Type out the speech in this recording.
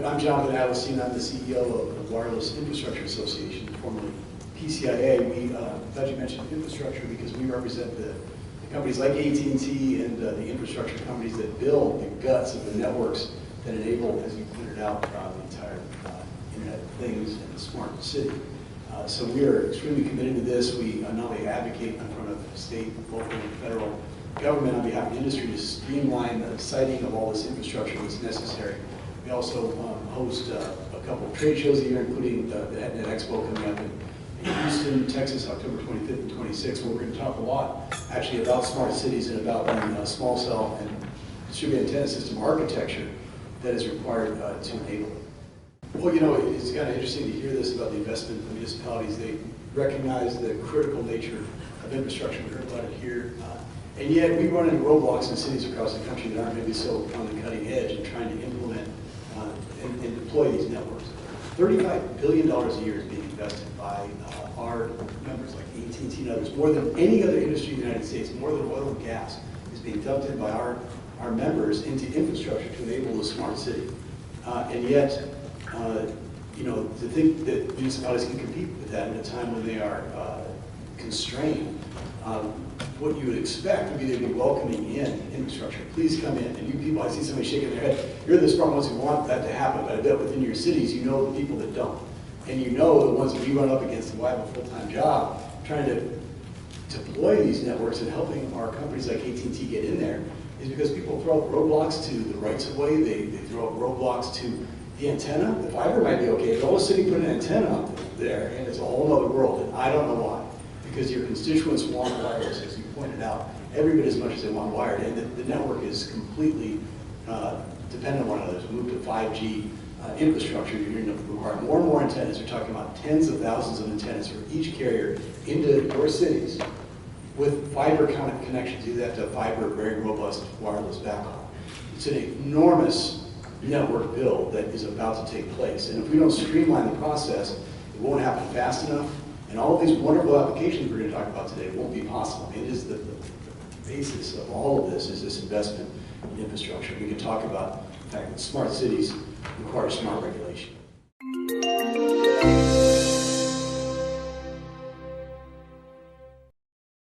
I'm Jonathan Adelstein. I'm the CEO of the Wireless Infrastructure Association, formerly PCIA. Glad you mentioned infrastructure because we represent the companies like AT&T and the infrastructure companies that build the guts of the networks that enable, as you pointed out, the entire Internet of Things and the smart city. So we are extremely committed to this. We not only advocate in front of state, local, and federal government on behalf of industry to streamline the siting of all this infrastructure that's necessary. We also host a couple of trade shows a year, including the NetNet Expo coming up in Houston, Texas, October 25th and 26th, where we're going to talk a lot actually about smart cities and about the small cell and distributed antenna system architecture that is required to enable it. Well, you know, it's kind of interesting to hear this about the investment in the municipalities. They recognize the critical nature of infrastructure. We heard about it here. And yet we run into roadblocks in cities across the country that aren't maybe so on the cutting edge in trying to implement and deploy these networks. $35 billion a year is being invested by our members like AT&T and others. More than any other industry in the United States, more than oil and gas, is being dumped in by our members into infrastructure to enable a smart city. And yet, you know, to think that municipalities can compete with that in a time when they are constrained, what you would expect would be they'd be welcoming in infrastructure. Please come in. And you people, I see somebody shaking their head. You're the smart ones who want that to happen, but I bet within your cities you know the people that don't. And you know the ones that we run up against who have a full-time job trying to deploy these networks and helping our companies like AT&T get in there is because people throw up roadblocks to the rights of way. They throw up roadblocks to the antenna. The fiber might be okay, but all of a sudden you put an antenna up there and it's a whole other world, and I don't know why. Because your constituents want wireless, as you pointed out, every bit as much as they want wired, and the network is completely dependent on one another. To move to 5G infrastructure, you're going to require more and more antennas. You're talking about tens of thousands of antennas for each carrier into your cities with fiber connections. You have to have fiber, very robust wireless backhaul. It's an enormous network build that is about to take place, and if we don't streamline the process, it won't happen fast enough. And all of these wonderful applications we're going to talk about today won't be possible. It is the basis of all of this is this investment in infrastructure. We can talk about the fact that smart cities require smart regulation.